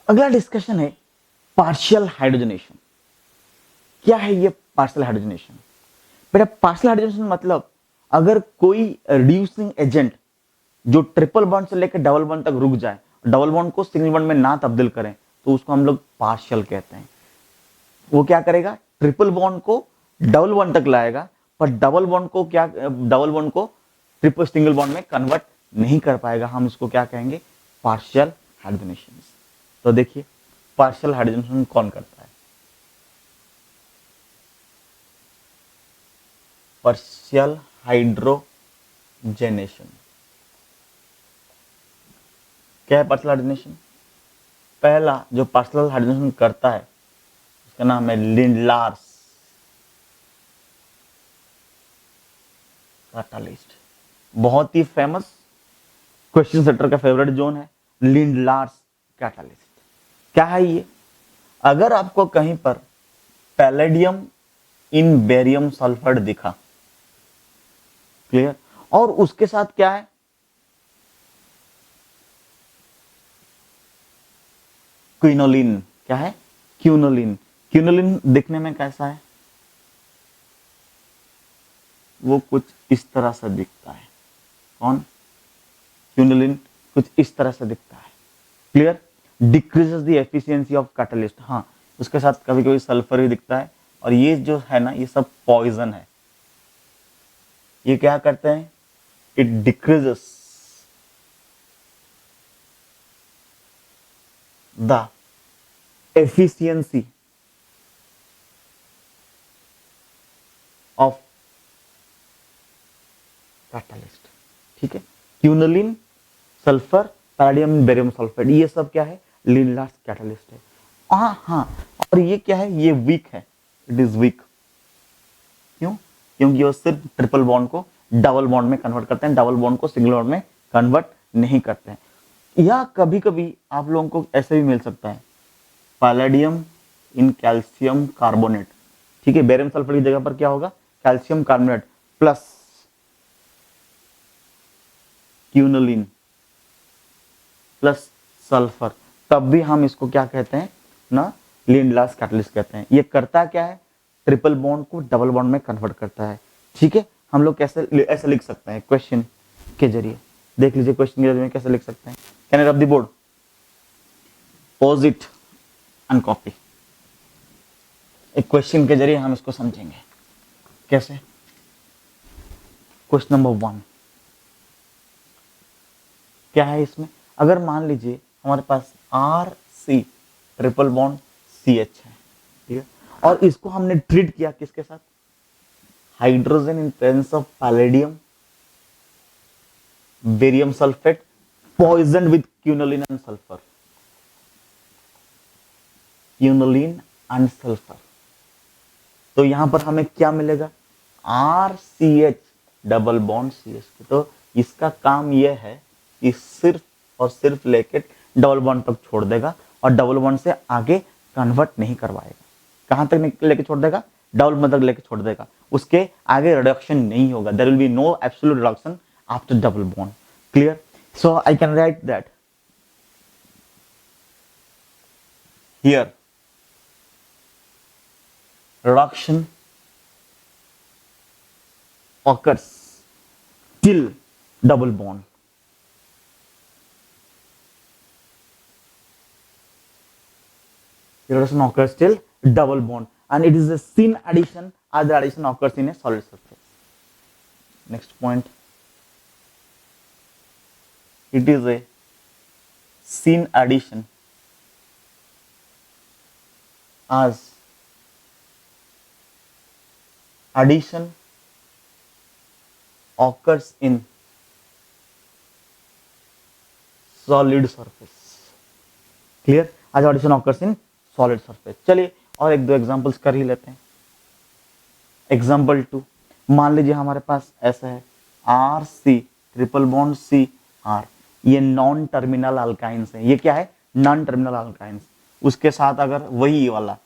अगला डिस्कशन है partial hydrogenation. क्या है ये पार्शियल हाइड्रोजनेशन? बेटा पार्शियल हाइड्रोजनेशन मतलब अगर कोई रिड्यूसिंग एजेंट जो ट्रिपल बॉन्ड से लेकर डबल बॉन्ड तक रुक जाए, डबल बॉन्ड को सिंगल बॉन्ड में ना तब्दील करें, तो उसको हम लोग पार्शियल कहते हैं। वो क्या करेगा, ट्रिपल बॉन्ड को डबल बॉन्ड तक लाएगा, पर डबल बॉन्ड को क्या, डबल बॉन्ड को ट्रिपल सिंगल बॉन्ड में कन्वर्ट नहीं कर पाएगा। हम इसको क्या कहेंगे, पार्शियल हाइड्रोजनेशन। तो देखिए पार्शियल हाइड्रोजनेशन कौन करता है? पार्शियल हाइड्रोजनेशन क्या है? पार्शियल हाइड्रोजनेशन, पहला जो पार्शियल हाइड्रोजनेशन करता है उसका नाम है लिंडलार्स कैटालिस्ट। बहुत ही फेमस क्वेश्चन सेटर का फेवरेट जोन है लिंडलार्स कैटालिस्ट। क्या है ये? अगर आपको कहीं पर पैलेडियम इन बेरियम सल्फाइड दिखा, क्लियर, और उसके साथ क्या है, क्विनोलिन। क्या है? क्विनोलिन। क्विनोलिन दिखने में कैसा है? वो कुछ इस तरह से दिखता है। कौन? क्विनोलिन कुछ इस तरह से दिखता है। Clear? Decreases the efficiency of catalyst. हाँ, उसके साथ कभी कभी सल्फर ही दिखता है। और ये जो है ना, ये सब पॉइजन है। ये क्या करते हैं? It decreases the efficiency of catalyst. ठीक है, quinoline, sulphur, palladium, barium sulphide, ये सब क्या है? लिंडलार्स कैटलिस्ट है। हाँ, और ये क्या है? ये वीक है, इट इज वीक। क्यों? क्योंकि वो सिर्फ ट्रिपल बॉन्ड को डबल बॉन्ड में कन्वर्ट करते हैं, डबल बॉन्ड को सिंगल बॉन्ड में कन्वर्ट नहीं करते हैं। या कभी कभी आप लोगों को ऐसे भी मिल सकता है, पैलेडियम इन कैल्शियम कार्बोनेट। ठीक है, बेरियम सल्फर की जगह पर क्या होगा? Calcium carbonate plus quinoline plus sulphur, तब भी हम इसको क्या कहते हैं ना, लिंडलार्स कैटलिस्ट कहते हैं। ये करता क्या है? ट्रिपल बॉन्ड को डबल बॉन्ड में कन्वर्ट करता है। ठीक है, हम लोग कैसे ऐसे लिख सकते हैं क्वेश्चन के जरिए? देख लीजिए क्वेश्चन के जरिए कैसे लिख सकते हैं। कैन आई रब the board? Pause it and copy. एक क्वेश्चन के जरिए हम इसको समझेंगे। कैसे? क्वेश्चन नंबर 1 क्या है इसमें? अगर मान लीजिए हमारे पास R C triple bond C H है, ठीक है, और इसको हमने ट्रीट किया किसके साथ? Hydrogen in presence of palladium, barium sulphate, poison with quinoline and sulphur. Quinoline and sulphur, तो यहां पर हमें क्या मिलेगा? R C H double bond C H. तो इसका काम यह है कि सिर्फ और सिर्फ लेके डबल बॉन्ड तक छोड़ देगा और डबल बॉन्ड से आगे कन्वर्ट नहीं करवाएगा। कहां तक लेके छोड़ देगा? डबल बॉन्ड तक लेके छोड़ देगा, उसके आगे रिडक्शन नहीं होगा। There will be no absolute reduction after double bond. Clear? So I can write that here reduction occurs till double bond. Reduction occurs till double bond, and it is a syn addition as the addition occurs in a solid surface. Next point, it is a syn addition as addition occurs in solid surface. Clear? आज addition occurs in solid surface. चलिए और एक दो examples कर ही लेते हैं। Example 2, मान लीजिए हमारे पास ऐसा है R C triple bond C R, ये नॉन टर्मिनल अल्काइंस है। ये क्या है? Non terminal alkynes. उसके साथ अगर वही वाला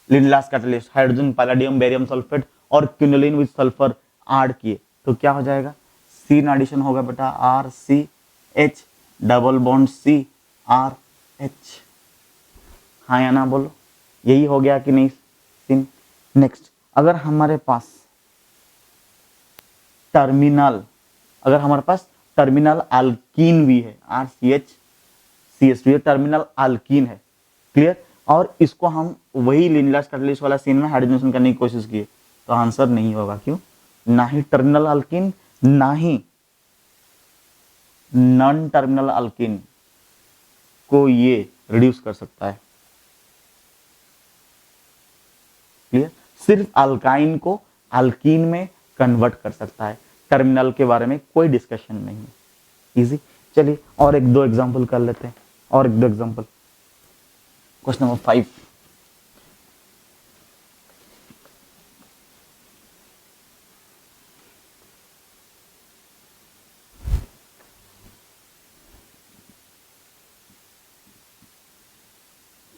Lindlar's catalyst hydrogen palladium barium sulphate और क्विनोलिन विद सल्फर ऐड किए तो क्या हो जाएगा? सीन एडिशन होगा बेटा R C H double bond C R H. हाँ या ना बोलो, यही हो गया कि नहीं सीन। नेक्स्ट, अगर हमारे पास टर्मिनल, अगर हमारे पास टर्मिनल अल्कीन भी है, RCH ये टर्मिनल अल्कीन है, क्लियर, और इसको हम वही लिनलास कैटलिस्ट वाला सीन में हाइड्रोजनेशन करने की कोशिश किए, तो आंसर नहीं होगा। क्यों? ना ही टर्मिनल अल्कीन, ना ही नॉन टर्मिनल अल्कीन को ये रिड्यूस कर सकता है, क्लियर, सिर्फ अल्काइन को अल्कीन में कन्वर्ट कर सकता है, टर्मिनल के बारे में कोई डिस्कशन नहीं है। इजी। चलिए और एक दो एग्जांपल कर लेते हैं, और एक दो एग्जांपल। क्वेश्चन नंबर 5,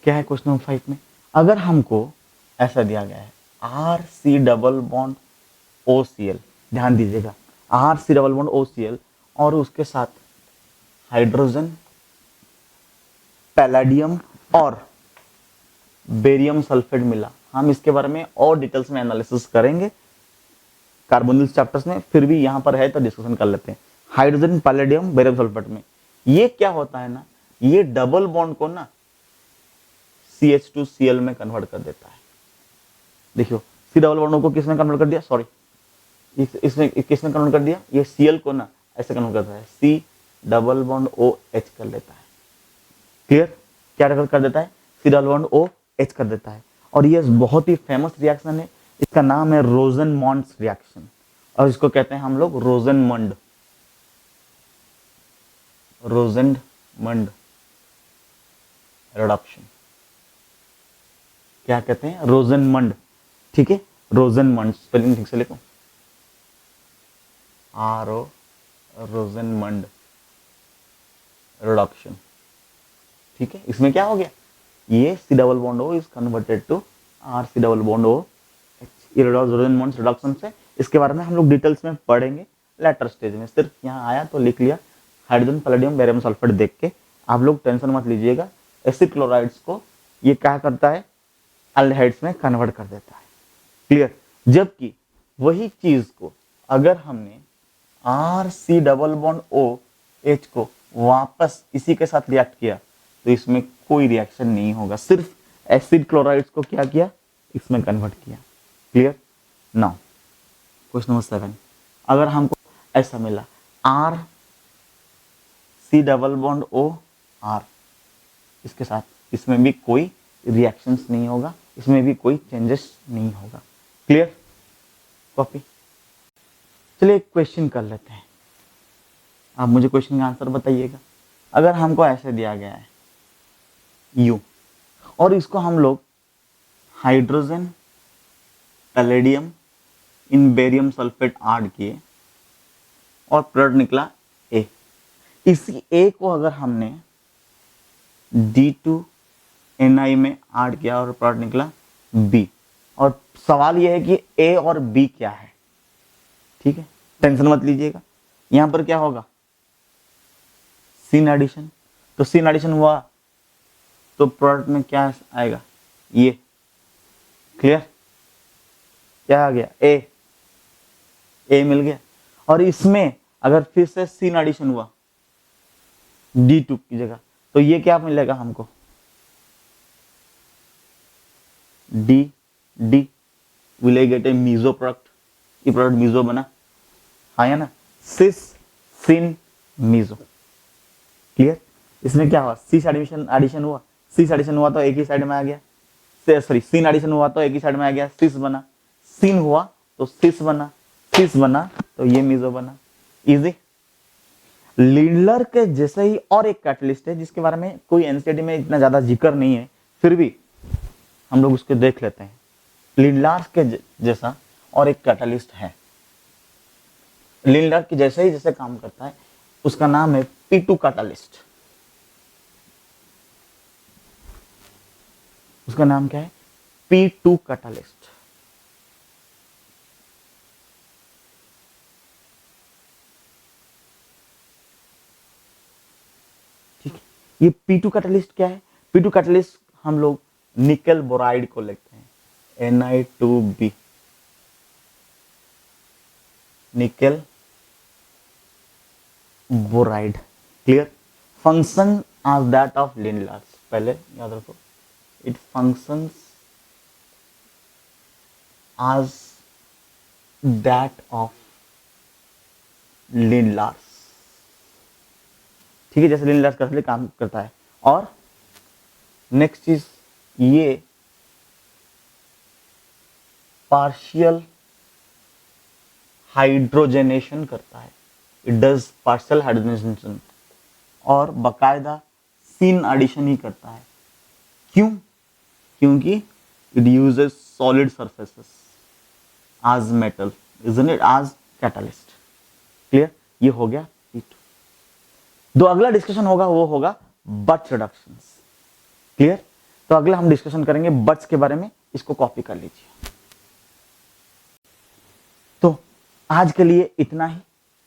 क्या है क्वेश्चन नंबर 5 में? अगर हमको ऐसा दिया गया है RC डबल बॉन्ड OCl, ध्यान दीजिएगा, RC डबल बॉन्ड OCl और उसके साथ हाइड्रोजन, पैलेडियम और बेरियम सल्फेट मिला। हम इसके बारे में और डिटेल्स में एनालिसिस करेंगे कार्बोनिल चैप्टर्स में, फिर भी यहां पर है तो डिस्कशन कर लेते हैं। हाइड्रोजन, पैलेडियम, बेरियम सल्फेट में ये क्या होता है ना, ये डबल बॉन्ड को ना CH2Cl में कन्वर्ट कर देता है। देखियो, सी डबल बॉन्ड को किसमें कन्वर्ट कर दिया, सॉरी इसमें किसमें कन्वर्ट कर दिया, ये Cl को ना ऐसे कन्वर्ट करता है, C डबल बॉन्ड OH कर लेता है, क्लियर, क्या कर देता है, C डबल बॉन्ड OH कर देता है। और ये बहुत ही फेमस रिएक्शन है, इसका नाम है रोजेनमॉन्ड्स रिएक्शन, और इसको कहते हैं हम लोग रोजेनमंड रिडक्शन, क्या कहते हैं, रोजेनमंड, ठीक है, रोजेनमंड, स्पेलिंग ठीक से लिखो, RO रोजेनमंड रिडक्शन, ठीक है। इसमें क्या हो गया, ये C double bond O is converted to RC double bond OH, ये रोजेनमंड रिडक्शन से, इसके बारे में हम लोग डिटेल्स में पढ़ेंगे लेटर स्टेज में। सिर्फ यहाँ आया तो लिख लिया, हाइड्रोजन, पैलेडियम, बेरियम सल्फेट देख के आप लोग टेंशन मत लीजिएगा। एसिड क्लोराइड्स को ये क्या करता है, एल्डिहाइड्स में कन्वर्ट कर देता है, क्लियर। जबकि वही चीज को अगर हमने RC डबल बॉन्ड OH को वापस इसी के साथ रिएक्ट किया तो इसमें कोई रिएक्शन नहीं होगा, सिर्फ एसिड क्लोराइड्स को क्या किया, इसमें कन्वर्ट किया, क्लियर। नाउ क्वेश्चन नंबर 7, अगर हमको ऐसा मिला RC डबल बॉन्ड OR, इसके साथ इसमें भी कोई रिएक्शंस नहीं होगा, इसमें भी कोई चेंजेस नहीं होगा, क्लियर, कॉपी। चलिए एक क्वेश्चन कर लेते हैं, आप मुझे क्वेश्चन का आंसर बताइएगा। अगर हमको ऐसे दिया गया है U और इसको हम लोग हाइड्रोजन, पैलेडियम इन बेरियम सल्फेट ऐड किए और प्रोडक्ट निकला A, इसी A को अगर हमने D2NI में ऐड किया और प्रोडक्ट निकला B, और सवाल यह है कि A और B क्या है, ठीक है, टेंशन मत लीजिएगा। यहां पर क्या होगा, सीन एडिशन, तो सीन एडिशन हुआ तो प्रोडक्ट में क्या आएगा, ये, क्लियर, क्या आ गया, ए मिल गया। और इसमें अगर फिर से सीन एडिशन हुआ D2 की जगह, तो ये क्या मिलेगा हमको, we will get a meso product, ये प्रोडक्ट मीजो बना, हाँ या ना, सिस सिन मीजो, क्लियर। इसमें क्या हुआ, सिस एडिशन हुआ, सिस एडिशन हुआ तो एक ही साइड में आ गया, सॉरी सीन एडिशन हुआ तो एक ही साइड में आ गया, सिस बना, सीन हुआ तो सिस बना, सिस बना तो ये मीजो बना, इजी। लिंडलर के जैसे ही और एक कैटलिस्ट है जिसके बारे में कोई एनसीईआरटी में इतना ज्यादा जिक्र नहीं है, फिर भी हम लोग उसको देख लेते हैं। लिंडलर के जैसा और एक कैटलिस्ट है, लिंडलर के जैसे ही जैसे काम करता है, उसका नाम है P2 कैटलिस्ट, उसका नाम क्या है, P2 कैटलिस्ट, ठीक है। ये P2 कैटलिस्ट क्या है, P2 कैटलिस्ट हम लोग निकल बोराइड को लिखते हैं Na2B, nickel boride. Clear. Function as that of Lindlar's, पहले याद रखो, it functions as that of Lindlar's. ठीक है, जैसे लिंडलार्स का काम करता है। और नेक्स्ट चीज, ये पार्शियल हाइड्रोजनेशन करता है, इट डज पार्शियल हाइड्रोजनेशन, और बकायदा सीन एडिशन ही करता है। क्यों? क्योंकि it uses solid surfaces as metal, isn't it, as catalyst. Clear, ये हो गया P2। जो अगला डिस्कशन होगा वो होगा बट्स रिडक्शंस। क्लियर, तो अगला हम डिस्कशन करेंगे बट्स के बारे में, इसको कॉपी कर लीजिए। तो आज के लिए इतना ही।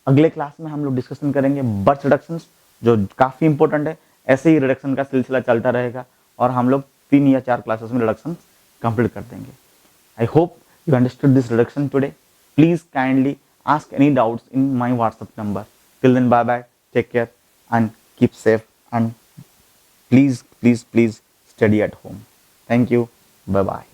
अगले क्लास में हम लोग डिस्कशन करेंगे बट्स रिडक्शंस, जो काफी इंपॉर्टेंट है। ऐसे ही रिडक्शन का सिलसिला चलता रहेगा और हम लोग 3 या 4 क्लासेस में रिडक्शन कंप्लीट कर देंगे। I hope you understood this reduction today. Please kindly ask any doubts in my WhatsApp number. Till then, bye bye, take care and keep safe, and please study at home. Thank you, bye bye.